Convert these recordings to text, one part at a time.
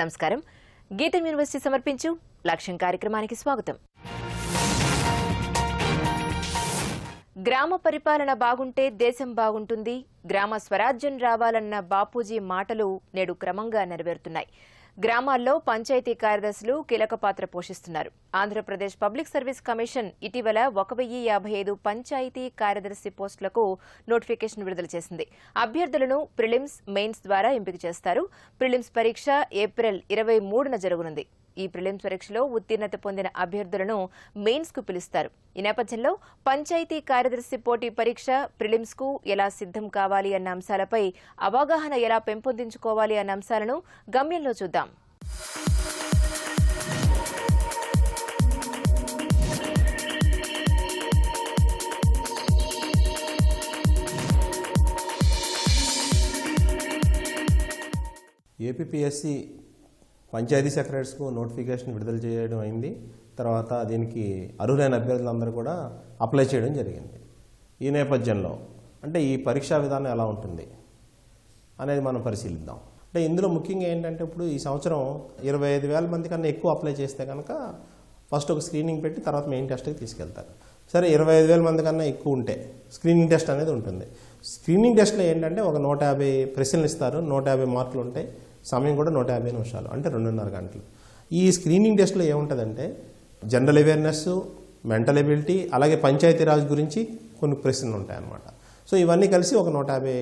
నమస్కారం. గీతం యూనివర్సిటీ సమర్పించు లక్ష్యం కార్యక్రమానికి స్వాగతం. గ్రామ పరిపాలన బాగుంటే దేశం బాగుంటుంది. గ్రామ స్వరాజ్యం రావాలన్న బాపూజీ మాటలు నేడు క్రమంగా నెరవేరుతున్నాయి. గ్రామాల్లో పంచాయతీ కార్యదర్శులు కీలక పాత్ర పోషిస్తున్నారు. ఆంధ్రప్రదేశ్ పబ్లిక్ సర్వీస్ కమిషన్ ఇటీవల 1055 పంచాయతీ కార్యదర్శి పోస్టులకు నోటిఫికేషన్ విడుదల చేసింది. అభ్యర్థులను ప్రిలిమ్స్, మెయిన్స్ ద్వారా ఎంపిక చేస్తారు. ప్రిలిమ్స్ పరీక్ష ఏప్రిల్ 23న జరగనుంది. ఈ ప్రిలిమ్స్ పరీక్షలో ఉత్తీర్ణత పొందిన అభ్యర్థులను మెయిన్స్ కు పిలుస్తారు. ఈ నేపథ్యంలో పంచాయతీ కార్యదర్శి పోటీ పరీక్ష, ప్రిలిమ్స్ కు ఎలా సిద్ధం కావాలి అన్న అంశాలపై అవగాహన ఎలా పెంపొందించుకోవాలి అన్న అంశాలను గమ్యంలో చూద్దాం. ఏపీపీఎస్సీ పంచాయతీ సెక్రటరీస్కు నోటిఫికేషన్ విడుదల చేయడం అయింది. తర్వాత దీనికి అర్హులైన అభ్యర్థులందరూ కూడా అప్లై చేయడం జరిగింది. ఈ నేపథ్యంలో అంటే ఈ పరీక్షా విధానం ఎలా ఉంటుంది అనేది మనం పరిశీలిద్దాం. అంటే ఇందులో ముఖ్యంగా ఏంటంటే ఇప్పుడు ఈ సంవత్సరం 25,000 మంది కన్నా ఎక్కువ అప్లై చేస్తే కనుక ఫస్ట్ ఒక స్క్రీనింగ్ పెట్టి తర్వాత మెయిన్ టెస్ట్కి తీసుకెళ్తారు. సరే 25,000 మంది కన్నా ఎక్కువ ఉంటే స్క్రీనింగ్ టెస్ట్ అనేది ఉంటుంది. స్క్రీనింగ్ టెస్ట్లో ఏంటంటే ఒక 150 ప్రశ్నలు ఇస్తారు, 150 మార్కులు ఉంటాయి. సమయం కూడా 150 నిమిషాలు, అంటే 2.5 గంటలు. ఈ స్క్రీనింగ్ టెస్ట్లో ఏముంటుందంటే జనరల్ అవేర్నెస్, మెంటల్ ఎబిలిటీ, అలాగే పంచాయతీరాజ్ గురించి కొన్ని ప్రశ్నలు ఉంటాయి అన్నమాట. సో ఇవన్నీ కలిసి ఒక 150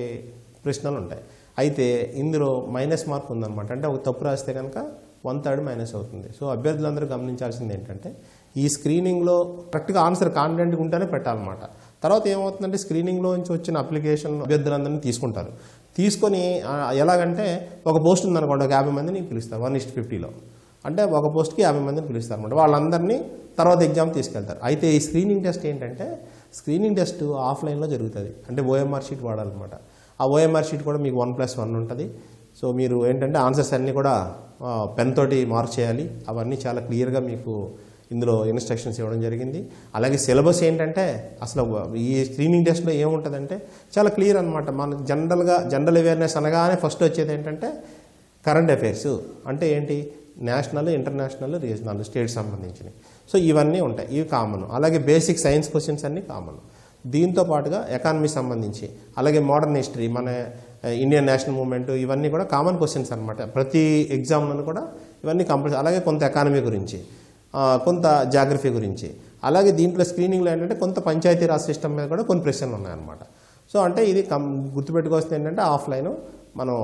ప్రశ్నలు ఉంటాయి. అయితే ఇందులో మైనస్ మార్క్ ఉందన్నమాట. అంటే ఒక తప్పు రాస్తే కనుక 1/3 మైనస్ అవుతుంది. సో అభ్యర్థులందరూ గమనించాల్సింది ఏంటంటే ఈ స్క్రీనింగ్లో కరెక్ట్గా ఆన్సర్ కాన్ఫిడెంట్గా ఉంటేనే పెట్టాలన్నమాట. తర్వాత ఏమవుతుందంటే స్క్రీనింగ్లో నుంచి వచ్చిన అప్లికేషన్ అభ్యర్థులందరినీ తీసుకుంటారు. తీసుకొని ఎలాగంటే ఒక పోస్ట్ ఉందనుకోండి, ఒక 50 మందిని పిలుస్తారు 1:50లో. అంటే ఒక పోస్ట్కి 50 మందిని పిలుస్తారు అనమాట. వాళ్ళందరినీ తర్వాత ఎగ్జామ్ తీసుకెళ్తారు. అయితే ఈ స్క్రీనింగ్ టెస్ట్ ఏంటంటే స్క్రీనింగ్ టెస్ట్ ఆఫ్లైన్లో జరుగుతుంది. అంటే ఓఎంఆర్ షీట్ వాడాలన్నమాట. ఆ ఓఎంఆర్ షీట్ కూడా మీకు 1+1 ఉంటుంది. సో మీరు ఏంటంటే ఆన్సర్స్ అన్నీ కూడా పెన్ తోటి మార్క్ చేయాలి. అవన్నీ చాలా క్లియర్గా మీకు ఇందులో ఇన్స్ట్రక్షన్స్ ఇవ్వడం జరిగింది. అలాగే సిలబస్ ఏంటంటే అసలు ఈ స్క్రీనింగ్ టెస్ట్లో ఏముంటుందంటే చాలా క్లియర్ అనమాట. మనకు జనరల్ అవేర్నెస్ అనగానే ఫస్ట్ వచ్చేది ఏంటంటే కరెంట్ అఫైర్స్. అంటే ఏంటి, నేషనల్, ఇంటర్నేషనల్, రీజనల్, స్టేట్ సంబంధించినవి. సో ఇవన్నీ ఉంటాయి, ఇవి కామన్. అలాగే బేసిక్ సైన్స్ క్వశ్చన్స్ అన్నీ కామన్. దీంతో పాటుగా ఎకానమీ సంబంధించి, అలాగే మోడర్న్ హిస్టరీ, మన ఇండియన్ నేషనల్ మూవ్మెంట్, ఇవన్నీ కూడా కామన్ క్వశ్చన్స్ అనమాట. ప్రతి ఎగ్జామ్లో కూడా ఇవన్నీ కంపల్సరీ. అలాగే కొంత ఎకానమీ గురించి, కొంత జాగ్రఫీ గురించి. అలాగే దీంట్లో స్క్రీనింగ్లో ఏంటంటే కొంత పంచాయతీ రాజ్ సిస్టమ్ మీద కూడా కొన్ని ప్రశ్నలు ఉన్నాయన్నమాట. సో అంటే ఇది గుర్తుపెట్టుకోవాల్సింది ఏంటంటే ఆఫ్లైన్ మనం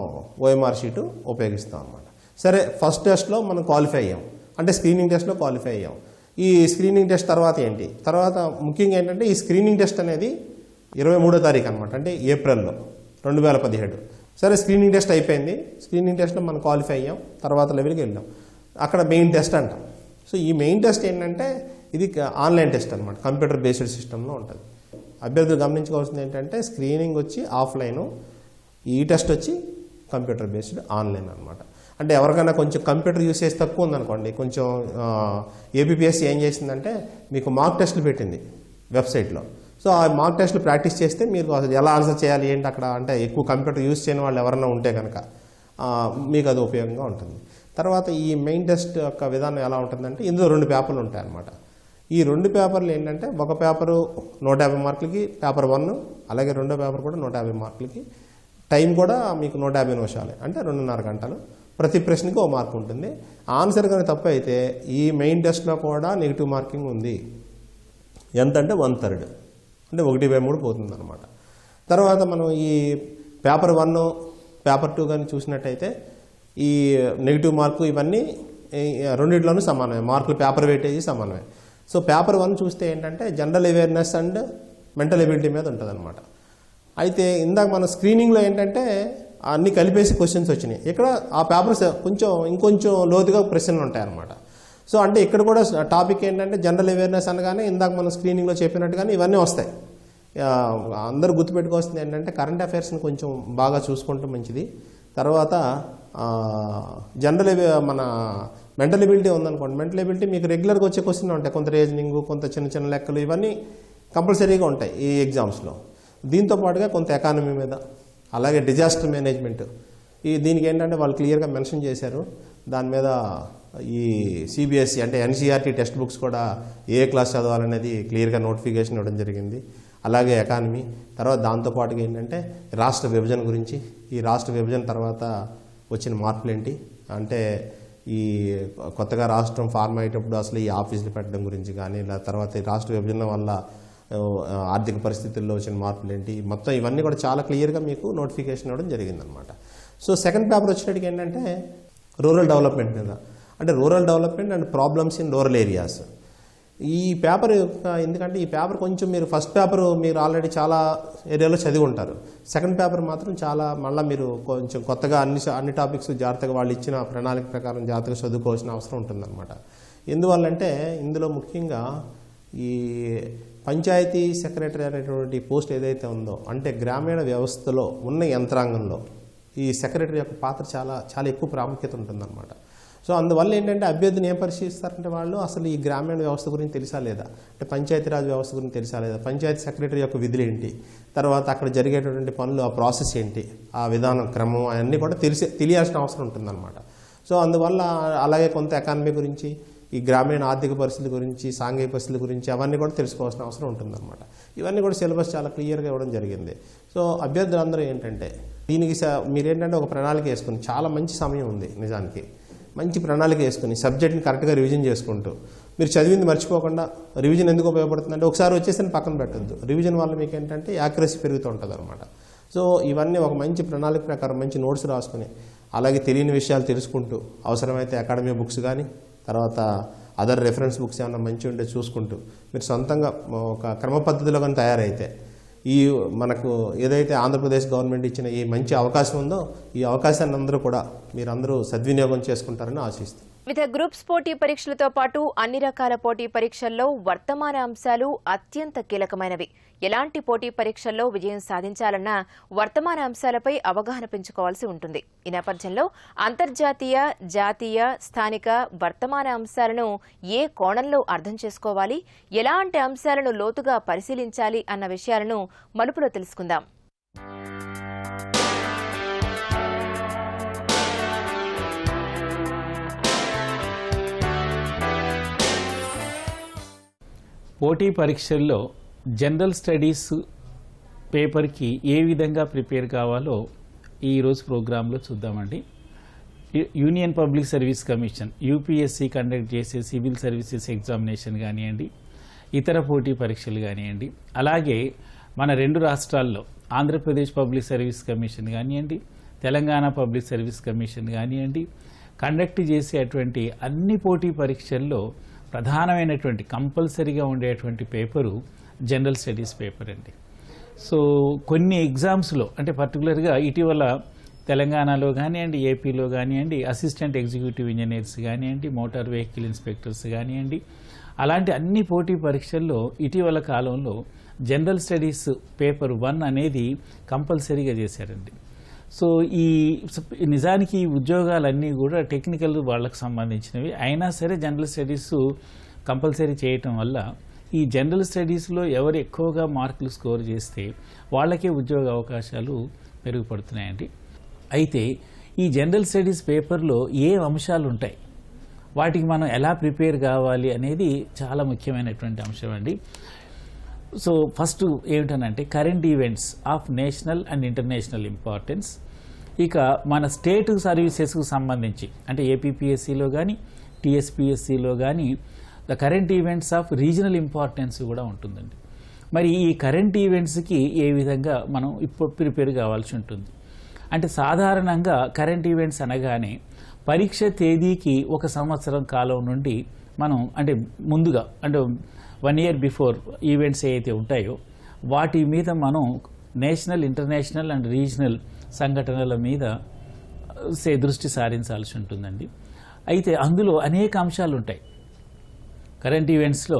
ఓఎంఆర్ షీటు ఉపయోగిస్తాం అనమాట. సరే, ఫస్ట్ టెస్ట్లో మనం క్వాలిఫై అయ్యాం, అంటే స్క్రీనింగ్ టెస్ట్లో క్వాలిఫై అయ్యాం. ఈ స్క్రీనింగ్ టెస్ట్ తర్వాత ఏంటి, తర్వాత ముఖ్యంగా ఏంటంటే ఈ స్క్రీనింగ్ టెస్ట్ అనేది 23వ తారీఖు అనమాట, అంటే ఏప్రిల్లో 2017. సరే, స్క్రీనింగ్ టెస్ట్ అయిపోయింది. స్క్రీనింగ్ టెస్ట్లో మనం క్వాలిఫై అయ్యాం, తర్వాత లెవెల్కి వెళ్ళాం. అక్కడ మెయిన్ టెస్ట్ అంటాం. సో ఈ మెయిన్ టెస్ట్ ఏంటంటే ఇది ఆన్లైన్ టెస్ట్ అనమాట, కంప్యూటర్ బేస్డ్ సిస్టంలో ఉంటుంది. అభ్యర్థులు గమనించుకోవాల్సింది ఏంటంటే స్క్రీనింగ్ వచ్చి ఆఫ్లైను, ఈ టెస్ట్ వచ్చి కంప్యూటర్ బేస్డ్ ఆన్లైన్ అనమాట. అంటే ఎవరికైనా కొంచెం కంప్యూటర్ యూసేజ్ తక్కువ ఉందనుకోండి, కొంచెం ఏపీపీఎస్సీ ఏం చేసిందంటే మీకు మార్క్ టెస్టులు పెట్టింది వెబ్సైట్లో. సో ఆ మార్క్ టెస్టులు ప్రాక్టీస్ చేస్తే మీరు అసలు ఎలా ఆన్సర్ చేయాలి ఏంటి అక్కడ, అంటే ఎక్కువ కంప్యూటర్ యూజ్ చేయని వాళ్ళు ఎవరైనా ఉంటే కనుక మీకు అది ఉపయోగంగా ఉంటుంది. తర్వాత ఈ మెయిన్ టెస్ట్ యొక్క విధానం ఎలా ఉంటుందంటే ఇందులో 2 పేపర్లు ఉంటాయి అన్నమాట. ఈ 2 పేపర్లు ఏంటంటే ఒక పేపరు 150 మార్కులకి పేపర్ 1, అలాగే రెండో పేపర్ కూడా 150 మార్కులకి. టైం కూడా మీకు 150 నిమిషాలు, అంటే 2.5 గంటలు. ప్రతి ప్రశ్నకి 1 మార్క్ ఉంటుంది. ఆన్సర్ కానీ తప్పు అయితే ఈ మెయిన్ టెస్ట్లో కూడా నెగిటివ్ మార్కింగ్ ఉంది. ఎంతంటే 1/3, అంటే 1/3 పోతుంది అనమాట. తర్వాత మనం ఈ పేపర్ 1, పేపర్ 2 కానీ చూసినట్టయితే ఈ నెగిటివ్ మార్కు ఇవన్నీ రెండిట్లోనూ సమానమే, మార్కులు పేపర్ వెయిటేజీ సమానమే. సో పేపర్ 1 చూస్తే ఏంటంటే general awareness and mental ability మీద ఉంటుంది అనమాట. అయితే ఇందాక మన స్క్రీనింగ్లో ఏంటంటే అన్నీ కలిపేసి క్వశ్చన్స్ వచ్చినాయి. ఇక్కడ ఆ పేపర్స్ ఇంకొంచెం లోతుగా ప్రశ్నలు ఉంటాయన్నమాట. సో అంటే ఇక్కడ కూడా టాపిక్ ఏంటంటే జనరల్ అవేర్నెస్ అనగానే ఇందాక మనం స్క్రీనింగ్లో చెప్పినట్టుగానే ఇవన్నీ వస్తాయి. అందరూ గుర్తుపెట్టుకోవాల్సింది ఏంటంటే కరెంట్ అఫైర్స్ని కొంచెం బాగా చూసుకుంటే మంచిది. తర్వాత జనరల్ మన మెంటల్ ఎబిలిటీ ఉందనుకోండి, మెంటల్ ఎబిలిటీ మీకు రెగ్యులర్గా వచ్చే క్వశ్చన్ ఉంటాయి. కొంత రీజనింగ్, కొంత చిన్న చిన్న లెక్కలు, ఇవన్నీ కంపల్సరీగా ఉంటాయి ఈ ఎగ్జామ్స్లో. దీంతో పాటుగా కొంత ఎకానమీ మీద, అలాగే డిజాస్టర్ మేనేజ్మెంట్, దీనికి ఏంటంటే వాళ్ళు క్లియర్గా మెన్షన్ చేశారు. దాని మీద ఈ సిబిఎస్ఈ అంటే ఎన్సీఆర్టీ టెక్స్ట్ బుక్స్ కూడా ఏ క్లాస్ చదవాలనేది క్లియర్గా నోటిఫికేషన్ ఇవ్వడం జరిగింది. అలాగే ఎకానమీ, తర్వాత దాంతోపాటుగా ఏంటంటే రాష్ట్ర విభజన గురించి, ఈ రాష్ట్ర విభజన తర్వాత వచ్చిన మార్పులు ఏంటి, అంటే ఈ కొత్తగా రాష్ట్రం ఫార్మ్ అయ్యేటప్పుడు అసలు ఈ ఆఫీసులు పెట్టడం గురించి కానీ, తర్వాత ఈ రాష్ట్ర విభజన వల్ల ఆర్థిక పరిస్థితుల్లో వచ్చిన మార్పులు ఏంటి, మొత్తం ఇవన్నీ కూడా చాలా క్లియర్గా మీకు నోటిఫికేషన్ ఇవ్వడం జరిగిందనమాట. సో సెకండ్ పేపర్ వచ్చేటికి ఏంటంటే రూరల్ డెవలప్మెంట్ మీద, అంటే rural development and problems in rural areas. ఈ పేపర్ ఎందుకంటే ఈ పేపర్ కొంచెం మీరు ఫస్ట్ పేపర్ మీరు ఆల్రెడీ చాలా ఏరియాలో చదివి ఉంటారు. సెకండ్ పేపర్ మాత్రం చాలా మళ్ళీ మీరు కొంచెం కొత్తగా అన్ని టాపిక్స్ జాగ్రత్తగా వాళ్ళు ఇచ్చిన ప్రణాళిక ప్రకారం జాగ్రత్తగా చదువుకోవాల్సిన అవసరం ఉంటుందన్నమాట. ఎందువల్లంటే ఇందులో ముఖ్యంగా ఈ పంచాయతీ సెక్రటరీ అనేటువంటి పోస్ట్ ఏదైతే ఉందో, అంటే గ్రామీణ వ్యవస్థలో ఉన్న యంత్రాంగంలో ఈ సెక్రటరీ యొక్క పాత్ర చాలా చాలా ఎక్కువ ప్రాముఖ్యత ఉంటుందన్నమాట. సో అందువల్ల ఏంటంటే అభ్యర్థిని ఏం పరిశీలిస్తారంటే వాళ్ళు అసలు ఈ గ్రామీణ వ్యవస్థ గురించి తెలుసా లేదా, అంటే పంచాయతీరాజ్ వ్యవస్థ గురించి తెలుసా లేదా, పంచాయతీ సెక్రటరీ యొక్క విధులు ఏంటి, తర్వాత అక్కడ జరిగేటటువంటి పనులు ఆ ప్రాసెస్ ఏంటి, ఆ విధానం క్రమం అవన్నీ కూడా తెలియాల్సిన అవసరం ఉంటుందన్నమాట. సో అందువల్ల అలాగే కొంత ఎకానమీ గురించి, ఈ గ్రామీణ ఆర్థిక పరిస్థితుల గురించి, సాంఘిక పరిస్థితుల గురించి అవన్నీ కూడా తెలుసుకోవాల్సిన అవసరం ఉంటుందన్నమాట. ఇవన్నీ కూడా సిలబస్ చాలా క్లియర్గా ఇవ్వడం జరిగింది. సో అభ్యర్థులందరూ ఏంటంటే దీనికి మీరేంటంటే ఒక ప్రణాళిక వేసుకుని, చాలా మంచి సమయం ఉంది నిజానికి, మంచి ప్రణాళిక వేసుకుని సబ్జెక్ట్ని కరెక్ట్గా రివిజన్ చేసుకుంటూ, మీరు చదివింది మర్చిపోకుండా, రివిజన్ ఎందుకు ఉపయోగపడుతుందంటే ఒకసారి వచ్చేసి పక్కన పెట్టద్దు, రివిజన్ వల్ల మీకు ఏంటంటే యాక్యురసీ పెరుగుతూ ఉంటుంది అనమాట. సో ఇవన్నీ ఒక మంచి ప్రణాళిక ప్రకారం మంచి నోట్స్ రాసుకుని, అలాగే తెలియని విషయాలు తెలుసుకుంటూ, అవసరమైతే అకాడమీ బుక్స్ కానీ తర్వాత అదర్ రెఫరెన్స్ బుక్స్ ఏమైనా మంచి ఉంటే చూసుకుంటూ మీరు సొంతంగా ఒక క్రమ పద్ధతిలో కానీ తయారైతే ఈ మనకు ఏదైతే ఆంధ్రప్రదేశ్ గవర్నమెంట్ ఇచ్చిన ఈ మంచి అవకాశం ఉందో ఈ అవకాశాన్ని అందరూ కూడా మీరందరూ సద్వినియోగం చేసుకుంటారని ఆశిస్తున్నాను. వివిధ గ్రూప్స్ పోటీ పరీక్షలతో పాటు అన్ని రకాల పోటీ పరీక్షల్లో వర్తమాన అంశాలు అత్యంత కీలకమైనవి. ఎలాంటి పోటీ పరీక్షల్లో విజయం సాధించాలన్నా వర్తమాన అంశాలపై అవగాహన పెంచుకోవాల్సి ఉంటుంది. ఈ నేపథ్యంలో అంతర్జాతీయ, జాతీయ, స్థానిక వర్తమాన అంశాలను ఏ కోణంలో అర్థం చేసుకోవాలి, ఎలాంటి అంశాలను లోతుగా పరిశీలించాలి అన్న విషయాలను మలుపులో తెలుసుకుందాం. పోటీ పరీక్షల్లో జనరల్ స్టడీస్ పేపర్కి ఏ విధంగా ప్రిపేర్ కావాలో ఈరోజు ప్రోగ్రాంలో చూద్దామండి. Union public service commission UPSC conduct చేసే సివిల్ సర్వీసెస్ ఎగ్జామినేషన్ కానివ్వండి, ఇతర పోటీ పరీక్షలు కానివ్వండి, అలాగే మన రెండు రాష్ట్రాల్లో ఆంధ్రప్రదేశ్ పబ్లిక్ సర్వీస్ కమిషన్ కానివ్వండి, తెలంగాణ పబ్లిక్ సర్వీస్ కమిషన్ కానివ్వండి, కండక్ట్ చేసేటువంటి అన్ని పోటీ పరీక్షల్లో ప్రధానమైనటువంటి కంపల్సరీగా ఉండేటువంటి పేపరు జనరల్ స్టడీస్ పేపర్ అండి. సో కొన్ని ఎగ్జామ్స్లో, అంటే పర్టికులర్గా ఇటీవల తెలంగాణలో కానివ్వండి, ఏపీలో కానివ్వండి, అసిస్టెంట్ ఎగ్జిక్యూటివ్ ఇంజనీర్స్ కానివ్వండి, మోటార్ వెహికల్ ఇన్స్పెక్టర్స్ కానివ్వండి, అలాంటి అన్ని పోటీ పరీక్షల్లో ఇటీవల కాలంలో జనరల్ స్టడీస్ పేపర్ 1 అనేది కంపల్సరీగా చేశారండి. సో ఈ నిజానికి ఈ ఉద్యోగాలన్నీ కూడా టెక్నికల్ వాళ్ళకు సంబంధించినవి అయినా సరే జనరల్ స్టడీస్ కంపల్సరీ చేయటం వల్ల ఈ జనరల్ స్టడీస్లో ఎవరు ఎక్కువగా మార్కులు స్కోర్ చేస్తే వాళ్ళకే ఉద్యోగ అవకాశాలు మెరుగుపడుతున్నాయండి. అయితే ఈ జనరల్ స్టడీస్ పేపర్లో ఏ అంశాలు ఉంటాయి, వాటికి మనం ఎలా ప్రిపేర్ కావాలి అనేది చాలా ముఖ్యమైనటువంటి అంశం అండి. సో ఫస్ట్ ఏమిటనంటే current events of national and international importance. ఇక మన స్టేట్ సర్వీసెస్కు సంబంధించి అంటే ఏపీపీఎస్సీలో కానీ టీఎస్పీఎస్సీలో కానీ the current events of regional importance కూడా ఉంటుందండి. మరి ఈ కరెంట్ ఈవెంట్స్కి ఏ విధంగా మనం ఇప్పుడు ప్రిపేర్ కావాల్సి ఉంటుంది అంటే సాధారణంగా కరెంట్ ఈవెంట్స్ అనగానే పరీక్ష తేదీకి 1 సంవత్సరం కాలం నుండి మనం అంటే ముందుగా అంటే 1 year బిఫోర్ ఈవెంట్స్ ఏవైతే ఉంటాయో వాటి మీద మనం నేషనల్, ఇంటర్నేషనల్ అండ్ రీజనల్ సంఘటనల మీద దృష్టి సారించాల్సి ఉంటుందండి. అయితే అందులో అనేక అంశాలు ఉంటాయి. కరెంట్ ఈవెంట్స్లో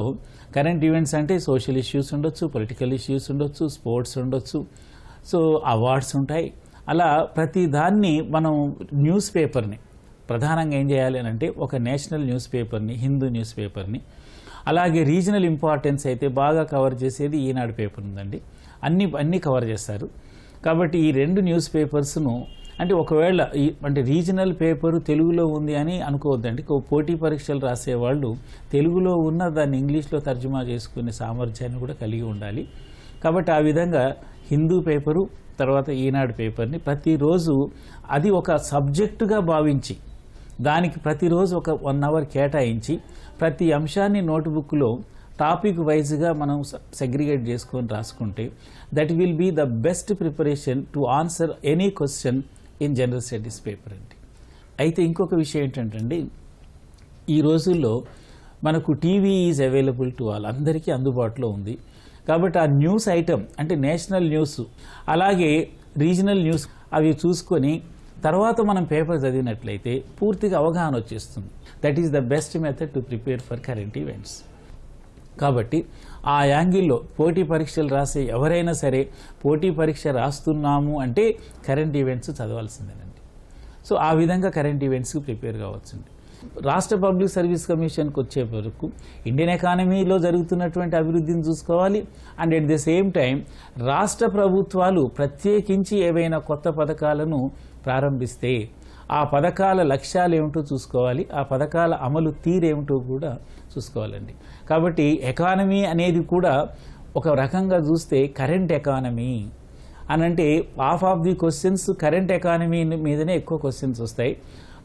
కరెంట్ ఈవెంట్స్ అంటే సోషల్ ఇష్యూస్ ఉండొచ్చు, పొలిటికల్ ఇష్యూస్ ఉండొచ్చు, స్పోర్ట్స్ ఉండొచ్చు, సో అవార్డ్స్ ఉంటాయి. అలా ప్రతి దాన్ని మనం న్యూస్ పేపర్ని ప్రధానంగా ఏం చేయాలి అని అంటే ఒక నేషనల్ న్యూస్ పేపర్ని, హిందూ న్యూస్ పేపర్ని, అలాగే రీజనల్ ఇంపార్టెన్స్ అయితే బాగా కవర్ చేసేది ఈనాడు పేపర్ ఉందండి. అన్నీ కవర్ చేస్తారు. కాబట్టి ఈ 2 న్యూస్ పేపర్స్ను అంటే ఒకవేళ అంటే రీజనల్ పేపరు తెలుగులో ఉంది అని అనుకోవద్దండి. పోటీ పరీక్షలు రాసేవాళ్ళు తెలుగులో ఉన్న దాన్ని ఇంగ్లీష్లో తర్జుమా చేసుకునే సామర్థ్యాన్ని కూడా కలిగి ఉండాలి. కాబట్టి ఆ విధంగా హిందూ పేపరు తర్వాత ఈనాడు పేపర్ని ప్రతిరోజు అది ఒక సబ్జెక్టుగా భావించి దానికి ప్రతిరోజు ఒక 1 అవర్ కేటాయించి ప్రతి అంశాన్ని నోట్బుక్లో టాపిక్ వైజ్గా మనం సెగ్రిగేట్ చేసుకొని రాసుకుంటే that will be the best preparation to answer any question in general studies paper అండి. అయితే ఇంకొక విషయం ఏంటంటే ఈ రోజుల్లో మనకు TV is available to all, అందరికీ అందుబాటులో ఉంది. కాబట్టి ఆ న్యూస్ ఐటమ్ అంటే నేషనల్ న్యూస్ అలాగే రీజనల్ న్యూస్ అవి చూసుకొని తర్వాత మనం పేపర్ చదివినట్లయితే పూర్తిగా అవగాహన వచ్చేస్తుంది. That is the best method to prepare for current events. కాబట్టి ఆ యాంగిల్లో పోటీ పరీక్షలు రాసే ఎవరైనా సరే పోటీ పరీక్ష రాస్తున్నాము అంటే కరెంట్ ఈవెంట్స్ చదవాల్సిందేనండి. సో ఆ విధంగా కరెంట్ ఈవెంట్స్కి ప్రిపేర్ కావచ్చండి. రాష్ట్ర పబ్లిక్ సర్వీస్ కమిషన్కి వచ్చే వరకు ఇండియన్ ఎకానమీలో జరుగుతున్నటువంటి అభివృద్ధిని చూసుకోవాలి. And at the same time రాష్ట్ర ప్రభుత్వాలు ప్రత్యేకించి ఏవైనా కొత్త పథకాలను ప్రారంభిస్తే ఆ పథకాల లక్ష్యాలు ఏమిటో చూసుకోవాలి, ఆ పథకాల అమలు తీరేమిటో కూడా చూసుకోవాలండి. కాబట్టి ఎకానమీ అనేది కూడా ఒక రకంగా చూస్తే కరెంట్ ఎకానమీ అని అంటే half of the questions current economy మీదనే ఎక్కువ క్వశ్చన్స్ వస్తాయి,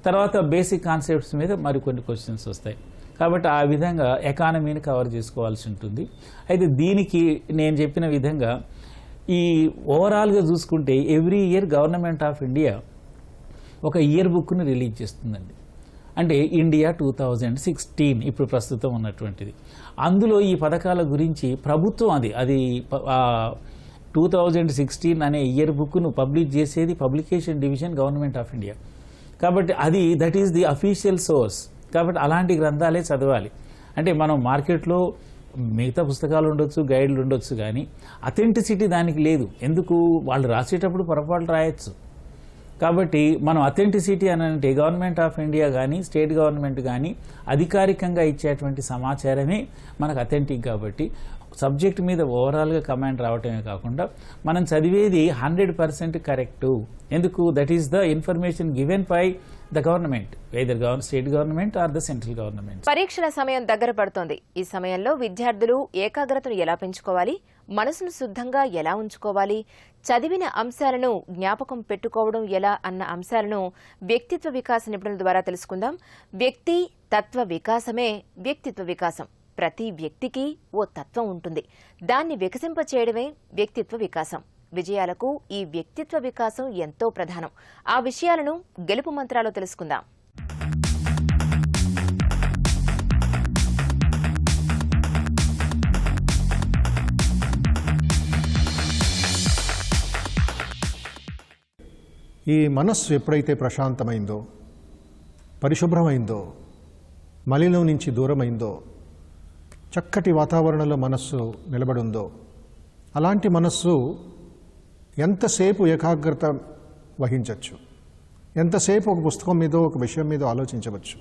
తర్వాత బేసిక్ కాన్సెప్ట్స్ మీద మరికొన్ని క్వశ్చన్స్ వస్తాయి. కాబట్టి ఆ విధంగా ఎకానమీని కవర్ చేసుకోవాల్సి ఉంటుంది. అయితే దీనికి నేను చెప్పిన విధంగా ఈ ఓవరాల్గా చూసుకుంటే every year government of India ఒక ఇయర్ బుక్ని రిలీజ్ చేస్తుందండి. అంటే ఇండియా 2016 ఇప్పుడు ప్రస్తుతం ఉన్నటువంటిది. అందులో ఈ పథకాల గురించి ప్రభుత్వం అది 2016 అనే ఇయర్ బుక్ను పబ్లిష్ చేసేది publication division government of India. కాబట్టి that is the official source. కాబట్టి అలాంటి గ్రంథాలే చదవాలి. అంటే మనం మార్కెట్లో మిగతా పుస్తకాలు ఉండొచ్చు, గైడ్లు ఉండొచ్చు, కానీ అథెంటిసిటీ దానికి లేదు. ఎందుకు? వాళ్ళు రాసేటప్పుడు పొరపాటు రాయొచ్చు. కాబట్టి మనం అథెంటిసిటీ అని అంటే గవర్నమెంట్ ఆఫ్ ఇండియా కానీ స్టేట్ గవర్నమెంట్ కానీ అధికారికంగా ఇచ్చేటువంటి సమాచారమే మనకు అథెంటిక్. కాబట్టి సబ్జెక్ట్ మీద ఓవరాల్గా కమాండ్ రావటమే కాకుండా మనం చదివేది 100% కరెక్టు. ఎందుకు? That is the information given by the government, either state government are the central government. పరీక్షల సమయం దగ్గర పడుతోంది. ఈ సమయంలో విద్యార్థులు ఏకాగ్రతను ఎలా పెంచుకోవాలి, మనసును శుద్ధంగా ఎలా ఉంచుకోవాలి, చదివిన అంశాలను జ్ఞాపకం పెట్టుకోవడం ఎలా అన్న అంశాలను వ్యక్తిత్వ వికాస నిపుణుల ద్వారా తెలుసుకుందాం. వ్యక్తి తత్వ వికాసమే వ్యక్తిత్వ వికాసం. ప్రతి వ్యక్తికి ఓ తత్వం ఉంటుంది. దాన్ని వికసింపచేయడమే వ్యక్తిత్వ వికాసం. విజయాలకు ఈ వ్యక్తిత్వ వికాసం ఎంతో ప్రధానం. ఆ విషయాలను గెలుపు మంత్రాలు తెలుసుకుందాం. ఈ మనస్సు ఎప్పుడైతే ప్రశాంతమైందో, పరిశుభ్రమైందో, మలినం నుంచి దూరమైందో, చక్కటి వాతావరణంలో మనస్సు నిలబడుందో, అలాంటి మనస్సు ఎంతసేపు ఏకాగ్రత వహించవచ్చు, ఎంతసేపు ఒక పుస్తకం మీదో ఒక విషయం మీదో ఆలోచించవచ్చు.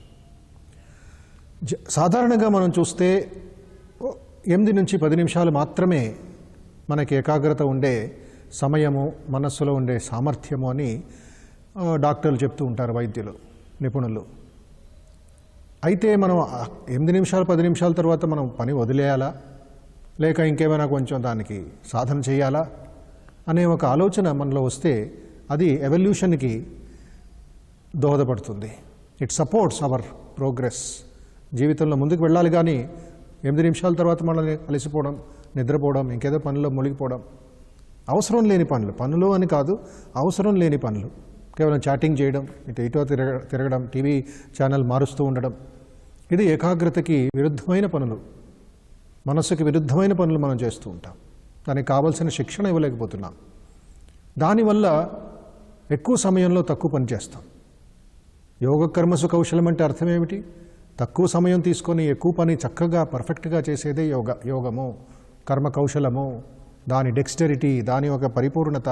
సాధారణంగా మనం చూస్తే 8 నుంచి 10 నిమిషాలు మాత్రమే మనకి ఏకాగ్రత ఉండే సమయము, మనస్సులో ఉండే సామర్థ్యము అని డాక్టర్లు చెప్తూ ఉంటారు, వైద్యులు, నిపుణులు. అయితే మనం 8 నిమిషాలు 10 నిమిషాల తర్వాత మనం పని వదిలేయాలా, లేక ఇంకేమైనా కొంచెం దానికి సాధన చేయాలా అనే ఒక ఆలోచన మనలో వస్తే అది ఎవల్యూషన్కి దోహదపడుతుంది. It supports hour progress. జీవితంలో ముందుకు వెళ్ళాలి, కానీ 8 నిమిషాల తర్వాత మనల్ని అలసిపోవడం, నిద్రపోవడం, ఇంకేదో పనిలో మునిగిపోవడం, అవసరం లేని పనులు అని కాదు, అవసరం లేని పనులు, కేవలం చాటింగ్ చేయడం, ఇటో తిరగడం, టీవీ ఛానల్ మారుస్తూ ఉండడం, ఇది ఏకాగ్రతకి విరుద్ధమైన పనులు, మనస్సుకి విరుద్ధమైన పనులు మనం చేస్తూ ఉంటాం. దానికి కావాల్సిన శిక్షణ ఇవ్వలేకపోతున్నాం. దానివల్ల ఎక్కువ సమయంలో తక్కువ పని చేస్తాం. యోగ కర్మసు కౌశలం అంటే అర్థం ఏమిటి? తక్కువ సమయం తీసుకొని ఎక్కువ పని చక్కగా పర్ఫెక్ట్గా చేసేదే యోగము, కర్మ కౌశలము, దాని డెక్స్టరిటీ, దాని ఒక పరిపూర్ణత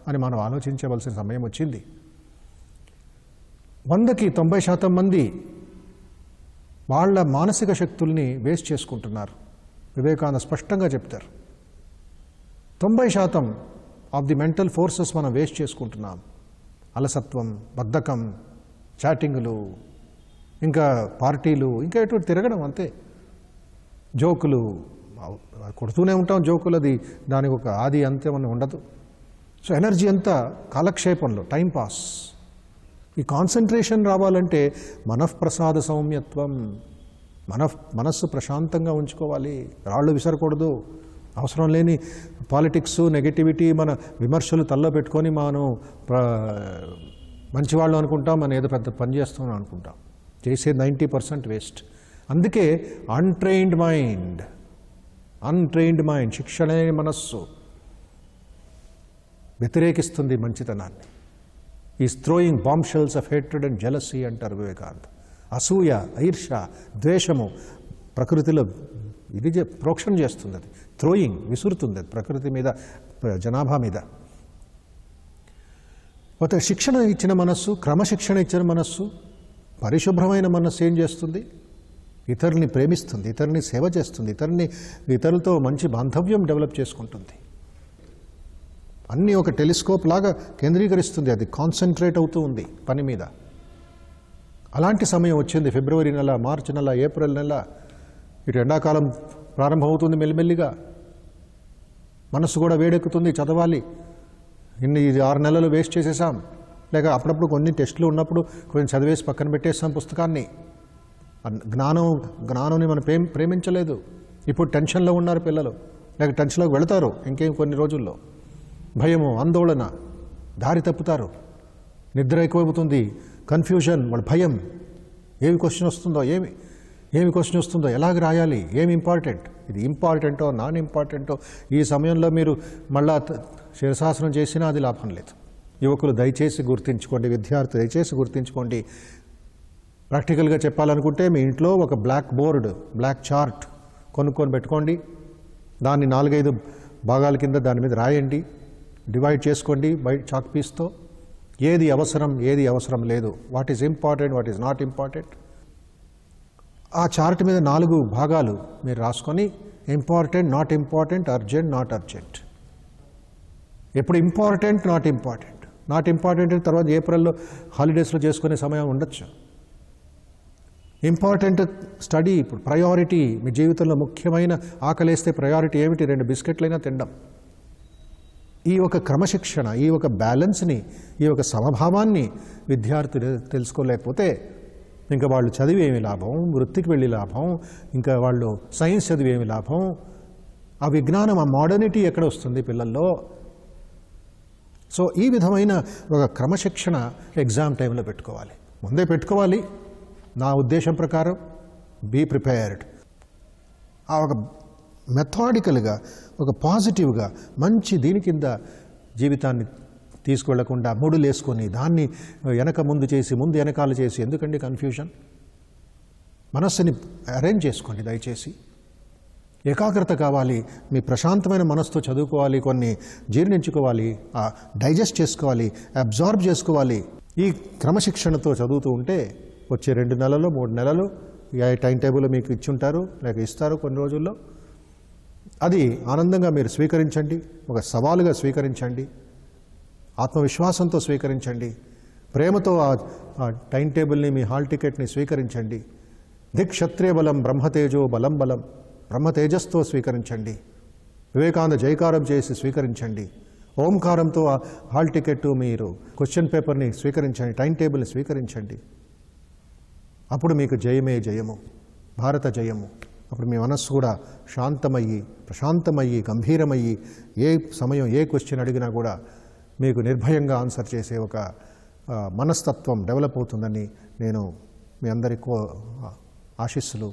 అని మనం ఆలోచించవలసిన సమయం వచ్చింది. 100కి 90% మంది వాళ్ళ మానసిక శక్తుల్ని వేస్ట్ చేసుకుంటున్నారు. వివేకానంద స్పష్టంగా చెప్తారు, 90% ఆఫ్ ది మెంటల్ ఫోర్సెస్ మనం వేస్ట్ చేసుకుంటున్నాం. అలసత్వం, బద్ధకం, చాటింగులు, ఇంకా పార్టీలు, ఇంకా ఎటు తిరగడం అంతే. జోకులు కొడుతూనే ఉంటాం, జోకులు, అది దానికి ఒక ఆది అంత్యం అని ఉండదు. సో ఎనర్జీ అంతా కాలక్షేపంలో, టైంపాస్. ఈ కాన్సన్ట్రేషన్ రావాలంటే మనఃప్రసాద సౌమ్యత్వం, మనస్సు ప్రశాంతంగా ఉంచుకోవాలి, రాళ్ళు విసరకూడదు. అవసరం లేని పాలిటిక్స్, నెగటివిటీ, మన విమర్శలు తల్లో పెట్టుకొని మనం మంచివాళ్ళు అనుకుంటాం, మనం ఏదో పెద్ద పని చేస్తామని అనుకుంటాం. చేసే 90% వేస్ట్. అందుకే అన్ట్రైన్డ్ మైండ్, శిక్షణ లేని మనస్సు వ్యతిరేకిస్తుంది మంచితనాన్ని. Is throwing bomb shells of hatred and jealousy అంటారు వివేకానంద. అసూయ, ఈర్ష్య, ద్వేషము ప్రకృతిలో ఇది ప్రోక్షణ చేస్తుంది, అది థ్రోయింగ్, విసురుతుంది అది ప్రకృతి మీద, జనాభా మీద. ఒక శిక్షణ ఇచ్చిన మనస్సు, క్రమశిక్షణ ఇచ్చిన మనస్సు, పరిశుభ్రమైన మనస్సు ఏం చేస్తుంది? ఇతరుల్ని ప్రేమిస్తుంది, ఇతరుని సేవ చేస్తుంది, ఇతరులతో మంచి బాంధవ్యం డెవలప్ చేసుకుంటుంది. అన్నీ ఒక టెలిస్కోప్ లాగా కేంద్రీకరిస్తుంది, అది కాన్సన్ట్రేట్ అవుతూ ఉంది పని మీద. అలాంటి సమయం వచ్చింది. ఫిబ్రవరి నెల, మార్చి నెల, ఏప్రిల్ నెల, ఇటు ఎండాకాలం ప్రారంభమవుతుంది మెల్లిమెల్లిగా. మనస్సు కూడా వేడెక్కుతుంది, చదవాలి. ఇన్ని 6 నెలలు వేస్ట్ చేసేసాం, లేక అప్పుడప్పుడు కొన్ని టెస్టులు ఉన్నప్పుడు కొంచెం చదివేసి పక్కన పెట్టేసాం పుస్తకాన్ని. జ్ఞానంని మనం ప్రేమించలేదు. ఇప్పుడు టెన్షన్లో ఉన్నారు పిల్లలు, లేక టెన్షన్లోకి వెళతారు ఇంకేం కొన్ని రోజుల్లో. భయము, ఆందోళన, దారి తప్పుతారు, నిద్ర ఎక్కువవుతుంది, కన్ఫ్యూజన్, వాళ్ళ భయం. ఏమి క్వశ్చన్ వస్తుందో, ఎలాగ రాయాలి, ఏమి ఇంపార్టెంట్, ఇది ఇంపార్టెంటో నాన్ ఇంపార్టెంటో. ఈ సమయంలో మీరు మళ్ళా శిరశాసనం చేసినా అది లాభం లేదు. యువకులు దయచేసి గుర్తించుకోండి, విద్యార్థులు దయచేసి గుర్తించుకోండి. ప్రాక్టికల్గా చెప్పాలనుకుంటే మీ ఇంట్లో ఒక బ్లాక్ బోర్డ్, బ్లాక్ చార్ట్ కొనుక్కొని పెట్టుకోండి. దాన్ని 4-5 భాగాల కింద దాని మీద రాయండి, డివైడ్ చేసుకోండి బయట చాక్ పీస్తో. ఏది అవసరం లేదు, what is important, what is not important. ఆ చార్ట్ మీద 4 భాగాలు మీరు రాసుకొని, important, not important, urgent, not urgent. ఎప్పుడు ఇంపార్టెంట్, నాట్ ఇంపార్టెంట్ తర్వాత ఏప్రిల్లో హాలిడేస్లో చేసుకునే సమయం ఉండొచ్చు. ఇంపార్టెంట్ స్టడీ, ఇప్పుడు ప్రయారిటీ, మీ జీవితంలో ముఖ్యమైన, ఆకలేస్తే ప్రయారిటీ ఏమిటి? 2 బిస్కెట్లైనా తినడం. ఈ ఒక క్రమశిక్షణ, ఈ ఒక బ్యాలెన్స్ని, ఈ ఒక సమభావాన్ని విద్యార్థులు తెలుసుకోలేకపోతే ఇంకా వాళ్ళు చదివి ఏమి లాభం, వృత్తికి వెళ్ళి లాభం, ఇంకా వాళ్ళు సైన్స్ చదివి ఏమి లాభం? ఆ విజ్ఞానం, ఆ మోడర్నిటీ ఎక్కడ వస్తుంది పిల్లల్లో? సో ఈ విధమైన ఒక క్రమశిక్షణ ఎగ్జామ్ టైంలో పెట్టుకోవాలి, ముందే పెట్టుకోవాలి. నా ఉద్దేశం ప్రకారం బీ ప్రిపేర్డ్. ఆ ఒక మెథాడికల్గా, ఒక పాజిటివ్గా, మంచి దీని కింద జీవితాన్ని తీసుకెళ్లకుండా ముడులు వేసుకొని దాన్ని వెనక ముందు చేసి, ముందు వెనకాల చేసి ఎందుకండి కన్ఫ్యూజన్? మనస్సుని అరేంజ్ చేసుకోండి దయచేసి. ఏకాగ్రత కావాలి, మీ ప్రశాంతమైన మనసుతో చదువుకోవాలి, కొన్ని జీర్ణించుకోవాలి, డైజెస్ట్ చేసుకోవాలి, అబ్జార్బ్ చేసుకోవాలి. ఈ క్రమశిక్షణతో చదువుతూ ఉంటే వచ్చే 2 నెలలు 3 నెలలు టైం టేబుల్ మీకు ఇచ్చుంటారు, లేక ఇస్తారు కొన్ని రోజుల్లో. అది ఆనందంగా మీరు స్వీకరించండి, ఒక సవాలుగా స్వీకరించండి, ఆత్మవిశ్వాసంతో స్వీకరించండి, ప్రేమతో ఆ టైం టేబుల్ని, మీ హాల్ టికెట్ని స్వీకరించండి. దిక్షత్రియ బలం బ్రహ్మతేజో బలం, బ్రహ్మతేజస్తో స్వీకరించండి. వివేకానంద జయకారం చేసి స్వీకరించండి. ఓంకారంతో ఆ హాల్ టికెట్, మీరు క్వశ్చన్ పేపర్ని స్వీకరించండి, టైం టేబుల్ని స్వీకరించండి. అప్పుడు మీకు జయమే జయము, భారత జయము. అప్పుడు మీ మనస్సు కూడా శాంతమయ్యి, ప్రశాంతమయ్యి, గంభీరమయ్యి, ఏ సమయం ఏ క్వశ్చన్ అడిగినా కూడా మీకు నిర్భయంగా ఆన్సర్ చేసే ఒక మనస్తత్వం డెవలప్ అవుతుందని నేను మీ అందరికీ ఆశీస్సులు,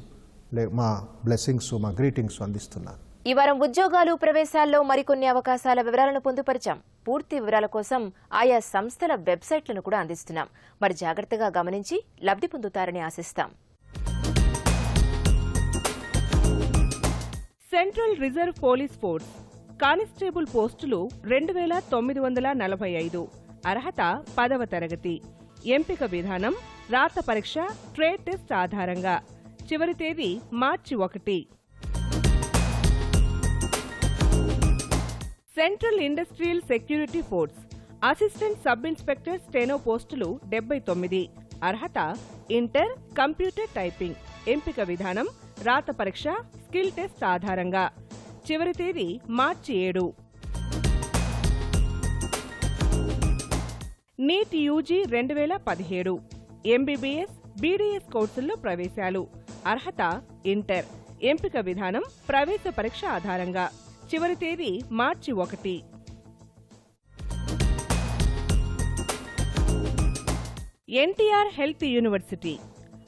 మా బ్లెస్సింగ్స్, మా గ్రీటింగ్స్ అందిస్తున్నాను. ఈ వారం ఉద్యోగాలు, ప్రవేశాల్లో మరికొన్ని అవకాశాల వివరాలను పొందుపరిచాం. పూర్తి వివరాల కోసం ఆయా సంస్థల వెబ్సైట్లను కూడా అందిస్తున్నాం. మరి జాగ్రత్తగా గమనించి లబ్ధి పొందుతారని ఆశిస్తాం. Central reserve police force constable పోస్టులు 2945. అర్హత 10వ తరగతి. ఎంపిక విధానం రాత పరీక్ష, ట్రేడ్ టెస్ట్ ఆధారంగా. చివరి తేదీ మార్చి 1. Central industrial security force assistant sub inspector steno పోస్టులు 79. అర్హత ఇంటర్, కంప్యూటర్ టైపింగ్. ఎంపిక విధానం రాత పరీక్ష, స్కిల్ టెస్ట్ ఆధారంగా. చివరి తేదీ మార్చి 7. NEET UG 2017. ఎంబీబీఎస్, బీడీఎస్ కోర్సుల్లో ప్రవేశాలు. అర్హత ఇంటర్. ఎంపిక విధానం ప్రవేశ పరీక్ష ఆధారంగా. చివరి తేదీ మార్చి 1. NTR health university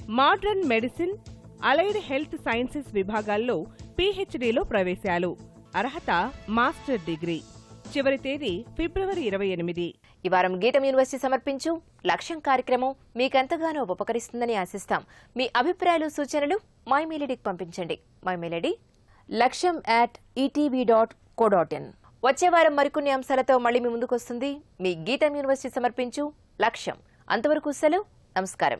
modern medicine, allied health sciences విభాగాల్లో పీహెచ్డీలో ప్రవేశాలు. అర్హత మాస్టర్ డిగ్రీ. చివరి తేదీ ఫిబ్రవరి 28. ఈ వారం గీతం యూనివర్సిటీ సమర్పించు లక్ష్యం కార్యక్రమం మీకెంతగానో ఉపకరిస్తుందని ఆశిస్తాం. మీ అభిప్రాయాలు, సూచనలు మై మెయిల్ ఐడికి పంపించండి. My mail ID laksham@etv.co.in. వచ్చే వారం మరికొన్ని అంశాలతో మళ్ళీ మీ ముందుకు వస్తుంది మీ గీతం యూనివర్సిటీ సమర్పించు లక్ష్యం. అంతవరకు సెలవు. నమస్కారం.